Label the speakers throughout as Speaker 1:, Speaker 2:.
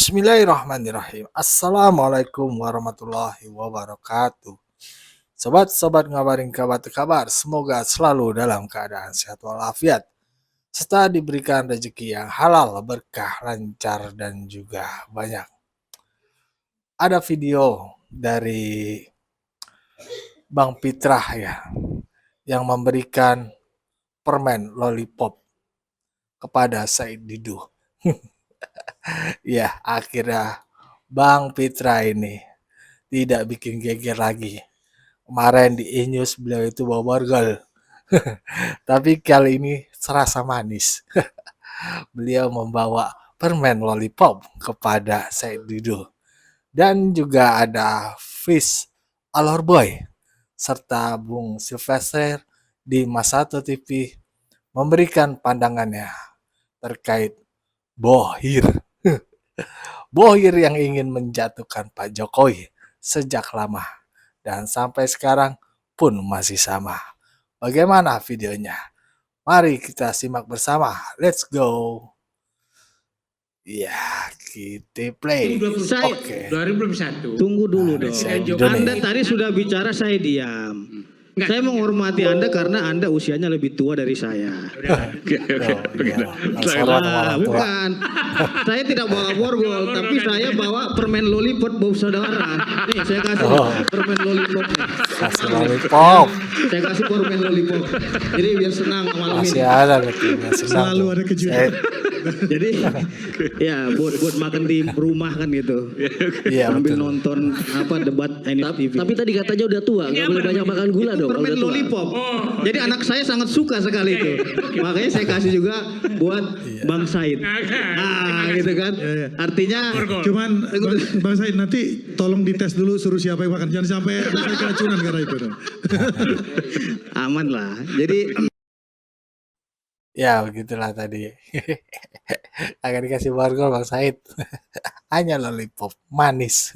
Speaker 1: Bismillahirrahmanirrahim. Assalamualaikum warahmatullahi wabarakatuh. Sobat-sobat ngabarin kabar kabar, semoga selalu dalam keadaan sehat walafiat, serta diberikan rezeki yang halal, berkah, lancar, dan juga banyak. Ada video dari Bang Pitrah ya, yang memberikan permen lollipop kepada Said Didu. Ya, akhirnya Bang Pitra ini tidak bikin geger lagi. Kemarin di E-News beliau itu bawa borgol. Tapi kali ini serasa manis. Beliau membawa permen lollipop kepada Said Didu. Dan juga ada Fish Alor Boy serta Bung Sylvester di Mas1 TV memberikan pandangannya terkait Bohir. Bohir yang ingin menjatuhkan Pak Jokowi sejak lama dan sampai sekarang pun masih sama. Bagaimana videonya? Mari kita simak bersama. Let's go. Ya, kita play.
Speaker 2: Oke. 2021.
Speaker 3: Tunggu dulu dong. Anda tadi sudah bicara, saya diam. Saya menghormati Anda karena Anda usianya lebih tua dari saya. Bukan. Saya tidak bawa borgol, tapi saya bawa permen lollipop bau saudara. Nih, saya kasih permen lollipop.
Speaker 1: Kasih lollipop.
Speaker 3: Saya kasih permen lollipop. Jadi biar senang malam ini.
Speaker 1: Masih ada kejutan.
Speaker 3: Selalu ada kejutan. Jadi ya buat makan di rumah kan gitu.
Speaker 1: Iya,
Speaker 3: sambil nonton debat NSTV.
Speaker 4: Tapi tadi katanya udah tua, nggak boleh banyak makan gula dong.
Speaker 3: Permen lollipop. Jadi anak saya sangat suka sekali itu. Makanya saya kasih juga buat Bang Said. Nah, gitu kan. Artinya
Speaker 2: Cuman Bang Said nanti tolong dites dulu, suruh siapa yang makan. Jangan sampai keracunan karena itu dong.
Speaker 3: aman lah. Jadi
Speaker 1: Ya, begitulah tadi. Akan dikasih borgol Bang Said. Hanya lollipop manis.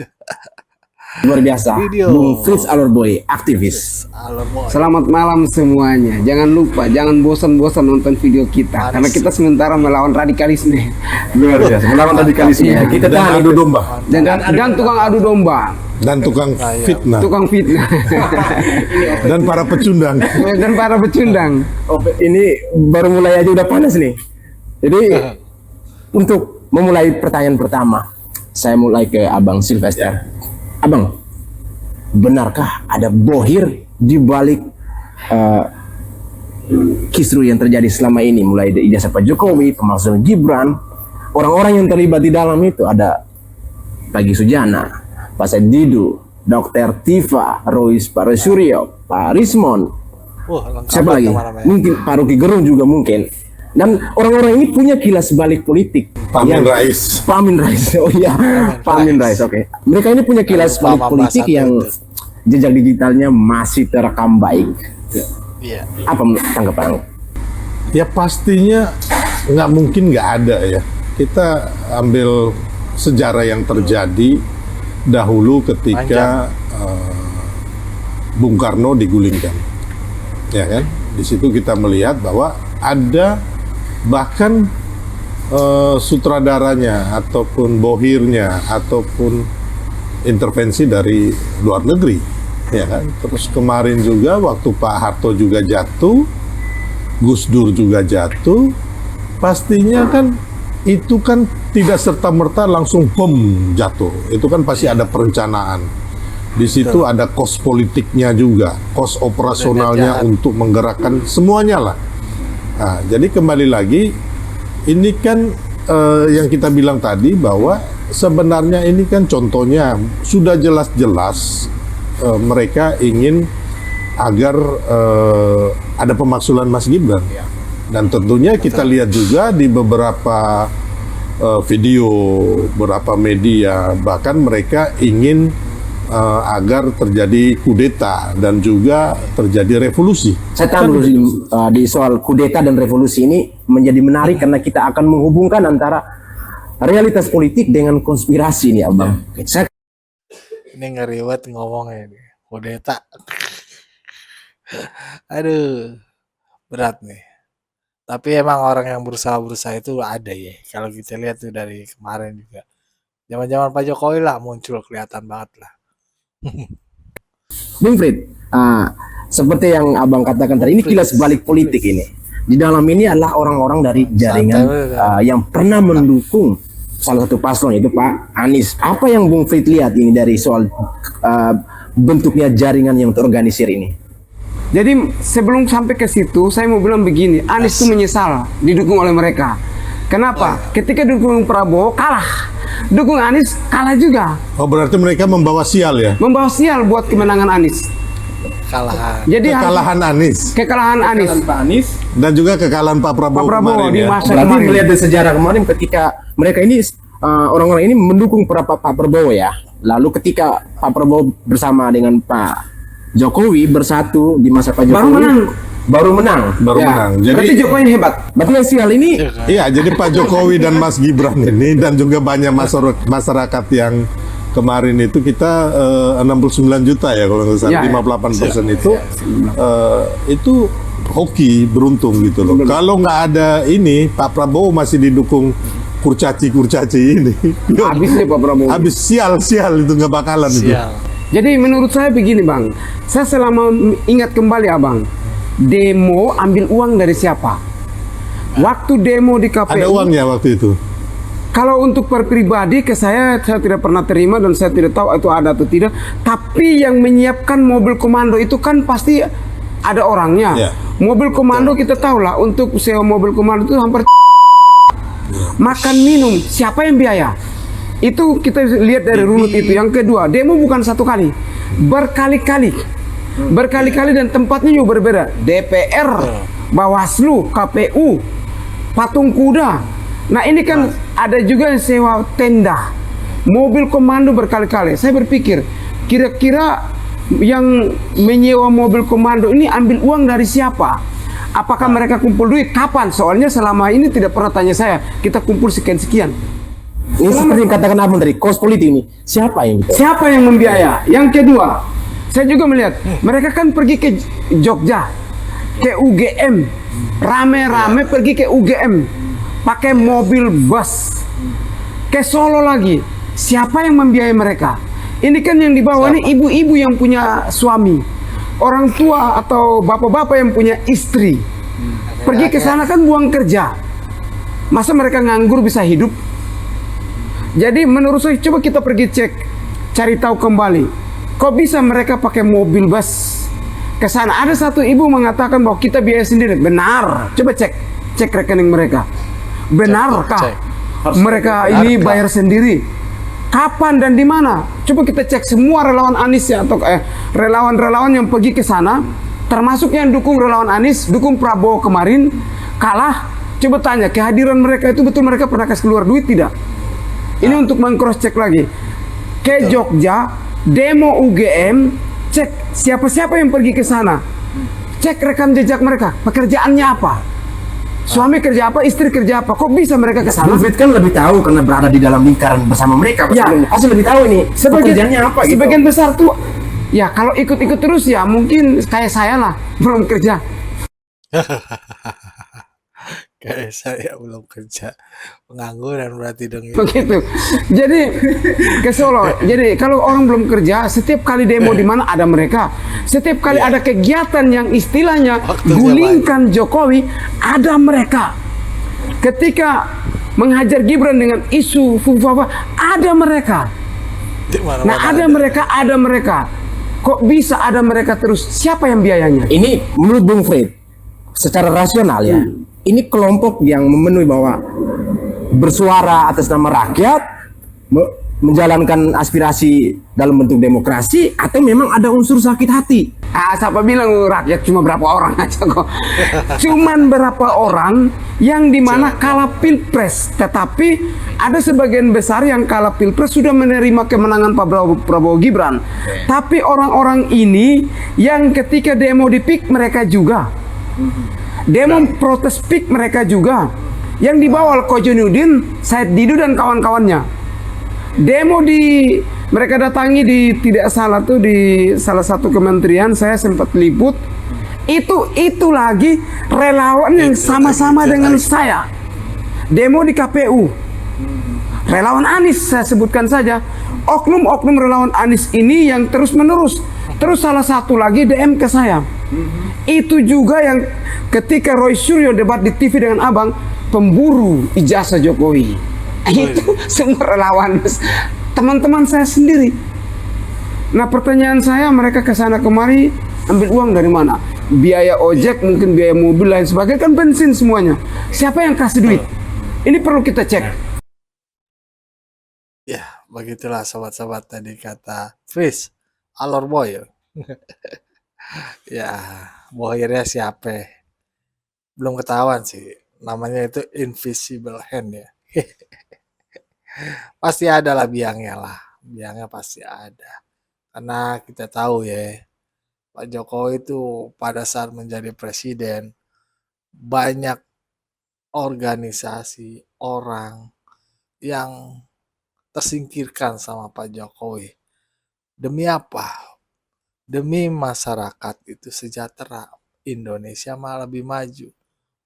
Speaker 5: Luar biasa, Bung Fish Alor Boy, aktivis.
Speaker 1: Alor Boy.
Speaker 5: Selamat malam semuanya. Jangan lupa, jangan bosan-bosan nonton video kita, karena kita sementara melawan radikalisme.
Speaker 6: Luar biasa, melawan radikalisme.
Speaker 5: Ya, kita
Speaker 6: dan adu domba.
Speaker 5: Dan tukang adu domba.
Speaker 6: Dan tukang fitnah.
Speaker 5: Tukang fitnah.
Speaker 6: Dan para pecundang.
Speaker 5: Dan para pecundang. Oh, ini baru mulai aja udah panas nih. Jadi untuk memulai pertanyaan pertama, saya mulai ke Abang Sylvester. Abang, benarkah ada bohir di balik kisru yang terjadi selama ini, mulai dari ijazah Pak Jokowi, pemalsuan Gibran, orang-orang yang terlibat di dalam itu ada Pagi Sujana, Pak Said Didu, Dr. Tifa, Rois Pak Suryo, Pak Rismon, siapa lagi? Mungkin Pak Rocky Gerung juga mungkin. Dan orang-orang ini punya kilas balik politik.
Speaker 6: Pak Amin Rais.
Speaker 5: Pak Amin Rais, oh iya, Pak Amin Rais, oke. Mereka ini punya kilas balik politik yang jejak digitalnya masih terekam baik.
Speaker 1: Iya.
Speaker 5: Apa tanggapan?
Speaker 6: Ya pastinya nggak mungkin nggak ada ya. Kita ambil sejarah yang terjadi dahulu ketika Bung Karno digulingkan, ya kan? Di situ kita melihat bahwa ada bahkan sutradaranya ataupun bohirnya ataupun intervensi dari luar negeri, ya kan. Terus kemarin juga waktu Pak Harto juga jatuh, Gus Dur juga jatuh, pastinya kan itu kan tidak serta-merta langsung jatuh. Itu kan pasti ada perencanaan. Di situ ada kos politiknya juga, kos operasionalnya untuk menggerakkan semuanya lah. Nah, jadi kembali lagi, ini kan yang kita bilang tadi bahwa sebenarnya ini kan contohnya sudah jelas-jelas mereka ingin agar ada pemaksulan Mas Gibran. Dan tentunya kita lihat juga di beberapa video, beberapa media, bahkan mereka ingin agar terjadi kudeta dan juga terjadi revolusi.
Speaker 5: Saya tahu di soal kudeta dan revolusi ini menjadi menarik karena kita akan menghubungkan antara realitas politik dengan konspirasi nih, Abang.
Speaker 1: Ini ngeriwet ngomongnya ini. Kudeta. Aduh, berat nih. Tapi emang orang yang berusaha itu ada ya. Kalau kita lihat tuh dari kemarin juga. Zaman-zaman Pak Jokowi lah muncul, kelihatan banget lah.
Speaker 5: Bung Frit, seperti yang abang katakan tadi, ini kilas balik politik ini. Di dalam ini adalah orang-orang dari jaringan yang pernah mendukung salah satu paslon, yaitu Pak Anies. Apa yang Bung Frit lihat ini dari soal bentuknya jaringan yang terorganisir ini?
Speaker 7: Jadi sebelum sampai ke situ, saya mau bilang begini, Anies itu menyesal didukung oleh mereka. Kenapa? Ketika dukung Prabowo kalah, dukung Anies kalah juga.
Speaker 6: Oh, berarti mereka membawa sial ya?
Speaker 7: Membawa sial buat kemenangan Anies.
Speaker 1: Kekalahan.
Speaker 7: Jadi
Speaker 6: Kekalahan Anies
Speaker 7: kekalahan Anies
Speaker 5: Pak Anies
Speaker 6: dan juga kekalahan Pak Prabowo,
Speaker 7: Pak Prabowo
Speaker 6: kemarin
Speaker 7: di
Speaker 6: ya.
Speaker 7: masa
Speaker 5: berarti
Speaker 7: kemarin.
Speaker 5: melihat dari sejarah kemarin ketika mereka ini orang-orang ini mendukung Pak Prabowo ya. Lalu ketika Pak Prabowo bersama dengan Pak Jokowi bersatu di masa Pak Jokowi baru menang.
Speaker 6: Jadi
Speaker 5: Berarti Jokowi hebat. Berarti yang sial ini
Speaker 6: iya, jadi Pak Jokowi dan Mas Gibran ini dan juga banyak masyarakat yang kemarin itu kita 69 juta ya kalau nggak salah, 58% itu hoki beruntung gitu loh. Kalau nggak ada ini, Pak Prabowo masih didukung kurcaci ini.
Speaker 7: Habis nih Pak Prabowo.
Speaker 6: Habis sial itu nggak bakalan itu.
Speaker 1: Sial.
Speaker 7: Jadi menurut saya begini Bang, saya selama ingat kembali Abang, demo ambil uang dari siapa? Waktu demo di KPU.
Speaker 6: Ada uangnya waktu itu.
Speaker 7: Kalau untuk per pribadi ke saya tidak pernah terima dan saya tidak tahu itu ada atau tidak. Tapi yang menyiapkan mobil komando itu kan pasti ada orangnya.
Speaker 6: Ya.
Speaker 7: Mobil komando kita tahu lah, untuk sewa mobil komando itu hampir makan minum siapa yang biaya? Itu kita lihat dari runut itu. Yang kedua, demo bukan satu kali, berkali-kali dan tempatnya juga berbeda. DPR, Bawaslu, KPU, patung kuda. Nah ini kan ada juga yang sewa tenda, mobil komando berkali-kali. Saya berpikir kira-kira yang menyewa mobil komando ini ambil uang dari siapa? Apakah mereka kumpul duit? Kapan? Soalnya selama ini tidak pernah tanya saya, kita kumpul sekian-sekian.
Speaker 5: ini seperti yang katakan abang dari kos politik ini. Siapa yang
Speaker 7: Siapa yang membiaya? Yang kedua, saya juga melihat mereka kan pergi ke Jogja, ke UGM, rame-rame pergi ke UGM, pakai mobil bus, ke Solo lagi. Siapa yang membiayai mereka? Ini kan yang dibawa ini ibu-ibu yang punya suami, orang tua atau bapak-bapak yang punya istri. Pergi ke sana kan buang kerja. Masa mereka nganggur bisa hidup? Jadi menurut saya coba kita pergi cek, cari tahu kembali. Kok bisa mereka pakai mobil bus ke sana? Ada satu ibu mengatakan bahwa kita biaya sendiri. Benar. Coba cek rekening mereka. Benarkah mereka ini bayar sendiri? Kapan dan di mana? Coba kita cek semua relawan Anies ya, atau relawan-relawan yang pergi ke sana, termasuk yang dukung relawan Anies, dukung Prabowo kemarin, kalah. Coba tanya, kehadiran mereka itu betul mereka pernah kasih keluar duit tidak? Ini untuk meng-cross check lagi. Ke Jogja, demo UGM, cek siapa-siapa yang pergi ke sana. Cek rekam jejak mereka, pekerjaannya apa? Suami kerja apa, istri kerja apa? Kok bisa mereka ke sana?
Speaker 5: Bung Frit kan lebih tahu karena berada di dalam lingkaran bersama mereka.
Speaker 7: Ya.
Speaker 5: Pasti lebih tahu ini pekerjaannya apa gitu.
Speaker 7: Sebagian besar tuh, ya kalau ikut-ikut terus ya mungkin kayak saya lah, belum kerja.
Speaker 1: Kayak saya belum kerja, pengangguran berarti dong.
Speaker 7: Begitu. Jadi ke Solo. Jadi kalau orang belum kerja, setiap kali demo di mana ada mereka. Setiap kali ada kegiatan yang istilahnya gulingkan Jokowi, ada mereka. Ketika menghajar Gibran dengan isu Fufafa, ada mereka. Nah, ada mereka. Kok bisa ada mereka terus? Siapa yang biayanya?
Speaker 5: Ini menurut Bung Frit secara rasional ya. Ini kelompok yang memenuhi bahwa bersuara atas nama rakyat, menjalankan aspirasi dalam bentuk demokrasi, atau memang ada unsur sakit hati.
Speaker 7: Siapa bilang rakyat cuma berapa orang aja kok? Cuman berapa orang yang dimana kalah pilpres, tetapi ada sebagian besar yang kalah pilpres sudah menerima kemenangan Pak Prabowo Gibran. Tapi orang-orang ini yang ketika demo di PIK mereka juga. Demo protes PIK mereka juga, yang dibawa Kojonudin, Said Didu dan kawan-kawannya. Demo mereka datangi di tidak salah tuh di salah satu kementerian, saya sempat liput. Itu lagi relawan yang sama-sama dengan saya. Demo di KPU, Relawan Anies saya sebutkan saja. Oknum-oknum relawan Anies ini yang terus menerus. Terus salah satu lagi DM ke saya. Itu juga yang ketika Roy Suryo debat di TV dengan abang, pemburu ijazah Jokowi. Itu semua relawan teman-teman saya sendiri. Nah pertanyaan saya, mereka ke sana kemari ambil uang dari mana? Biaya ojek, mungkin biaya mobil lain sebagainya, kan bensin semuanya. Siapa yang kasih duit? Ini perlu kita cek.
Speaker 1: Ya, begitulah sobat-sobat tadi kata Fris, alor boy. Ya, bohirnya siapa? Belum ketahuan sih. Namanya itu invisible hand ya. Pasti ada lah biangnya lah. Biangnya pasti ada. Karena kita tahu ya, Pak Jokowi itu pada saat menjadi presiden, banyak organisasi, orang yang tersingkirkan sama Pak Jokowi. Demi apa? Demi masyarakat itu sejahtera. Indonesia malah lebih maju.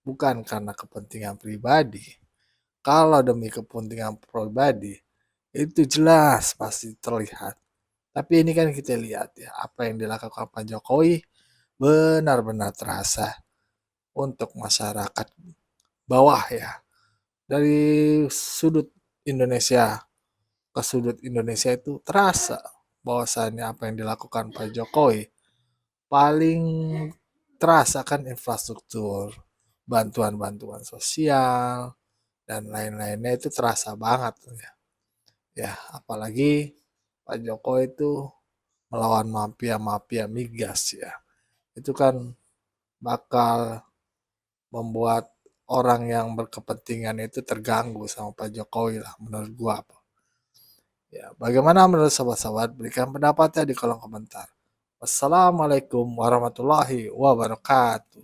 Speaker 1: Bukan karena kepentingan pribadi. Kalau demi kepentingan pribadi, itu jelas pasti terlihat. Tapi ini kan kita lihat ya, apa yang dilakukan Pak Jokowi benar-benar terasa untuk masyarakat bawah ya. Dari sudut Indonesia ke sudut Indonesia itu terasa bahwasannya apa yang dilakukan Pak Jokowi paling terasa kan infrastruktur, bantuan-bantuan sosial, dan lain-lainnya itu terasa banget ya. Ya, apalagi Pak Jokowi itu melawan mafia-mafia migas ya. Itu kan bakal membuat orang yang berkepentingan itu terganggu sama Pak Jokowi lah menurut gua. Ya, bagaimana menurut sahabat-sahabat? Berikan pendapatnya di kolom komentar. Wassalamualaikum warahmatullahi wabarakatuh.